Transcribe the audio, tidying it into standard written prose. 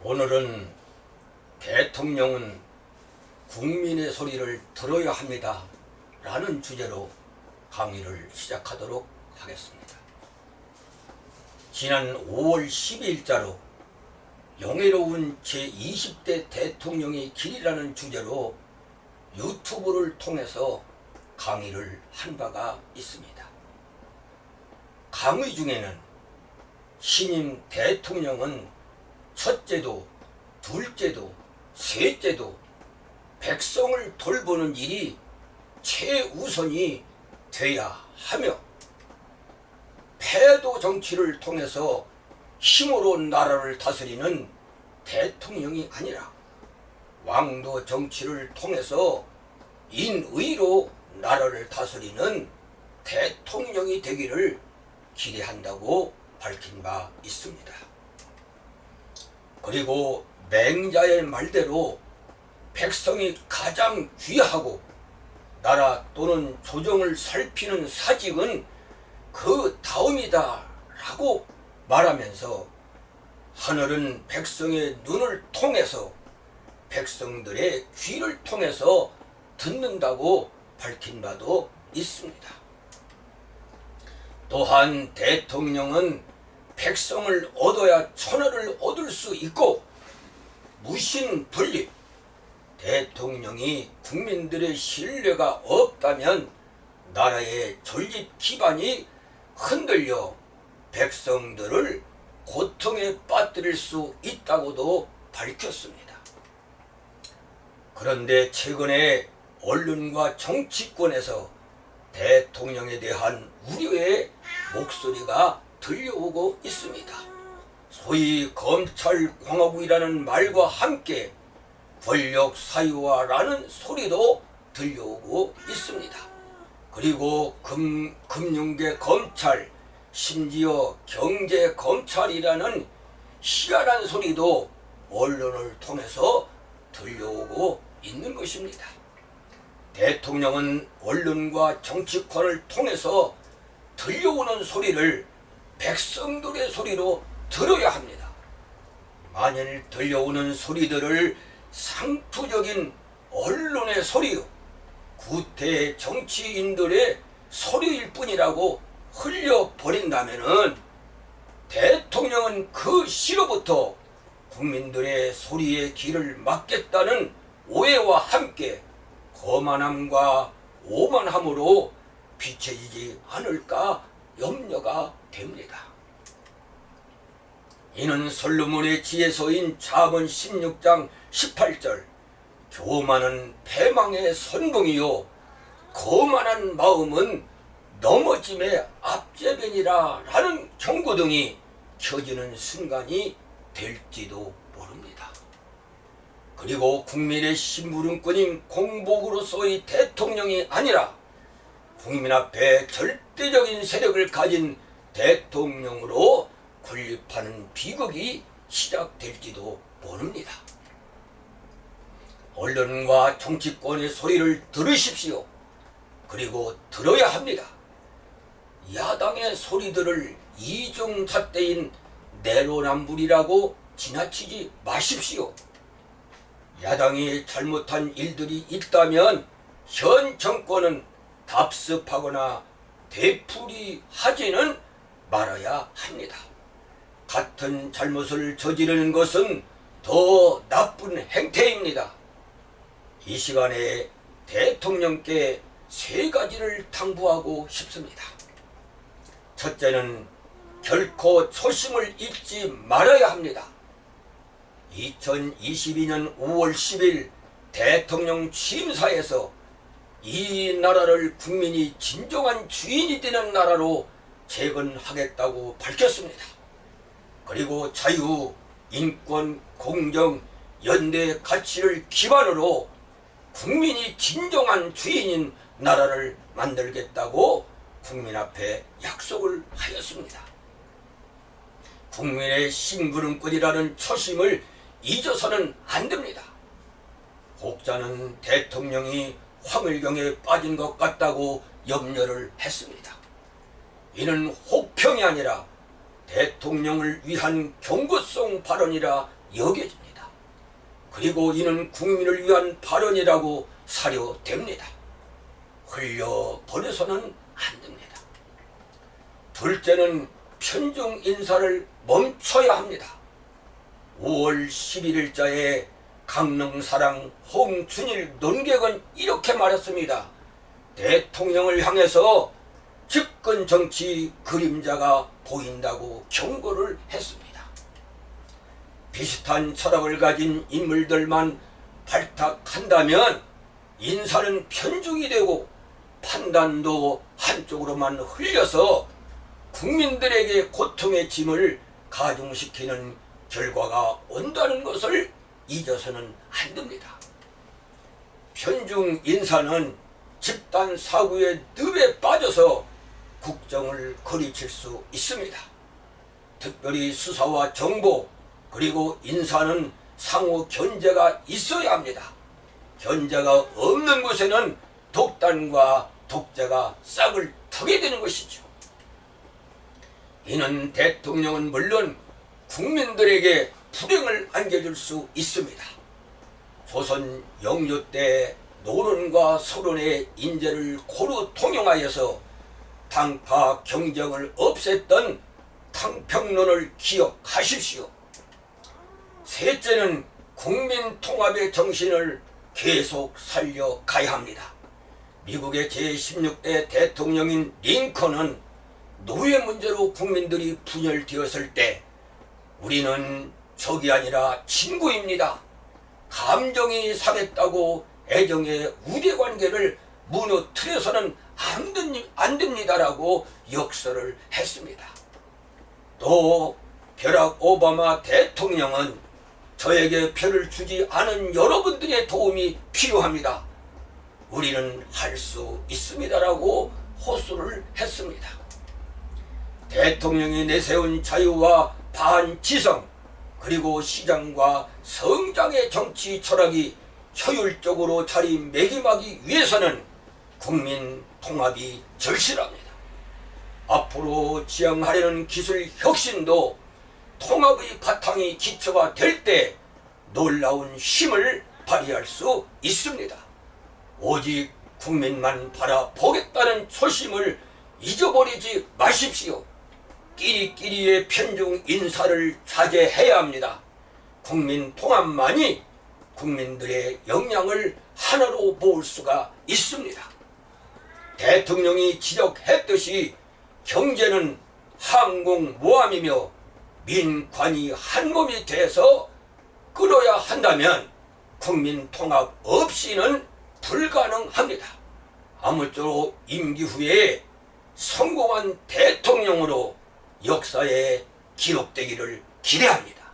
오늘은 대통령은 국민의 소리를 들어야 합니다 라는 주제로 강의를 시작하도록 하겠습니다. 지난 5월 12일자로 영예로운 제20대 대통령의 길이라는 주제로 유튜브를 통해서 강의를 한 바가 있습니다. 강의 중에는 신임 대통령은 첫째도, 둘째도, 셋째도 백성을 돌보는 일이 최우선이 돼야 하며 패도 정치를 통해서 힘으로 나라를 다스리는 대통령이 아니라 왕도 정치를 통해서 인의로 나라를 다스리는 대통령이 되기를 기대한다고 밝힌 바 있습니다. 그리고 맹자의 말대로 백성이 가장 귀하고 나라 또는 조정을 살피는 사직은 그 다음이다 라고 말하면서 하늘은 백성의 눈을 통해서 백성들의 귀를 통해서 듣는다고 밝힌 바도 있습니다. 또한 대통령은 백성을 얻어야 천하를 얻을 수 있고 무신분립, 대통령이 국민들의 신뢰가 없다면 나라의 존립 기반이 흔들려 백성들을 고통에 빠뜨릴 수 있다고도 밝혔습니다. 그런데 최근에 언론과 정치권에서 대통령에 대한 우려의 목소리가 들려오고 있습니다. 소위 검찰공화국이라는 말과 함께 권력 사유화라는 소리도 들려오고 있습니다. 그리고 금융계 검찰, 심지어 경제검찰이라는 희한한 소리도 언론을 통해서 들려오고 있는 것입니다. 대통령은 언론과 정치권을 통해서 들려오는 소리를 백성들의 소리로 들어야 합니다. 만일 들려오는 소리들을 상투적인 언론의 소리요, 구태 정치인들의 소리일 뿐이라고 흘려버린다면은 대통령은 그 시로부터 국민들의 소리에 귀를 막겠다는 오해와 함께 거만함과 오만함으로 비춰지지 않을까 염려가 됩니다. 이는 솔로몬의 지혜서인 잠언 16장 18절 교만은 패망의 선봉이요 거만한 마음은 넘어짐의 앞제변이라 라는 경고 등이 켜지는 순간이 될지도 모릅니다. 그리고 국민의 심부름꾼인 공복으로서의 대통령이 아니라 국민 앞에 절대적인 세력을 가진 대통령으로 군립하는 비극이 시작될지도 모릅니다. 언론과 정치권의 소리를 들으십시오. 그리고 들어야 합니다. 야당의 소리들을 이중잣대인 내로남불이라고 지나치지 마십시오. 야당이 잘못한 일들이 있다면 현 정권은 답습하거나 되풀이하지는 말아야 합니다. 같은 잘못을 저지르는 것은 더 나쁜 행태입니다. 이 시간에 대통령께 세 가지를 당부하고 싶습니다. 첫째는 결코 초심을 잊지 말아야 합니다. 2022년 5월 10일 대통령 취임사에서 이 나라를 국민이 진정한 주인이 되는 나라로 재건하겠다고 밝혔습니다. 그리고 자유, 인권, 공정, 연대 가치를 기반으로 국민이 진정한 주인인 나라를 만들겠다고 국민 앞에 약속을 하였습니다. 국민의 심부름꾼이라는 초심을 잊어서는 안 됩니다. 혹자는 대통령이 황홀경에 빠진 것 같다고 염려를 했습니다. 이는 혹평이 아니라 대통령을 위한 경고성 발언이라 여겨집니다. 그리고 이는 국민을 위한 발언이라고 사료됩니다. 흘려보내서는 안 됩니다. 둘째는 편중 인사를 멈춰야 합니다. 5월 11일자에 강릉사랑 홍준일 논객은 이렇게 말했습니다. 대통령을 향해서 집권 정치 그림자가 보인다고 경고를 했습니다. 비슷한 철학을 가진 인물들만 발탁한다면 인사는 편중이 되고 판단도 한쪽으로만 흘려서 국민들에게 고통의 짐을 가중시키는 결과가 온다는 것을 잊어서는 안 됩니다. 편중 인사는 집단 사고의 늪에 빠져서 국정을 거리칠 수 있습니다. 특별히 수사와 정보 그리고 인사는 상호 견제가 있어야 합니다. 견제가 없는 곳에는 독단과 독재가 싹을 텄게 되는 것이죠. 이는 대통령은 물론 국민들에게 불행을 안겨줄 수 있습니다. 조선 영조 때 노론과 서론의 인재를 고루 통용하여서 당파 경쟁을 없앴던 탕평론을 기억하십시오. 셋째는 국민 통합의 정신을 계속 살려가야 합니다. 미국의 제16대 대통령인 링컨은 노예 문제로 국민들이 분열되었을 때 우리는 적이 아니라 친구입니다. 감정이 상했다고 애정의 우대관계를 무너뜨려서는 안 됩니다라고 역설을 했습니다. 또 버락 오바마 대통령은 저에게 표를 주지 않은 여러분들의 도움이 필요합니다. 우리는 할 수 있습니다라고 호소를 했습니다. 대통령이 내세운 자유와 반지성 그리고 시장과 성장의 정치 철학이 효율적으로 자리매김하기 위해서는 국민 통합이 절실합니다. 앞으로 지향하려는 기술 혁신도 통합의 바탕이 기초가 될 때 놀라운 힘을 발휘할 수 있습니다. 오직 국민만 바라보겠다는 초심을 잊어버리지 마십시오. 끼리끼리의 편중 인사를 자제해야 합니다. 국민 통합만이 국민들의 역량을 하나로 모을 수가 있습니다. 대통령이 지적했듯이 경제는 항공모함이며 민관이 한몸이 돼서 끌어야 한다면 국민 통합 없이는 불가능합니다. 아무쪼록 임기 후에 성공한 대통령으로 역사에 기록되기를 기대합니다.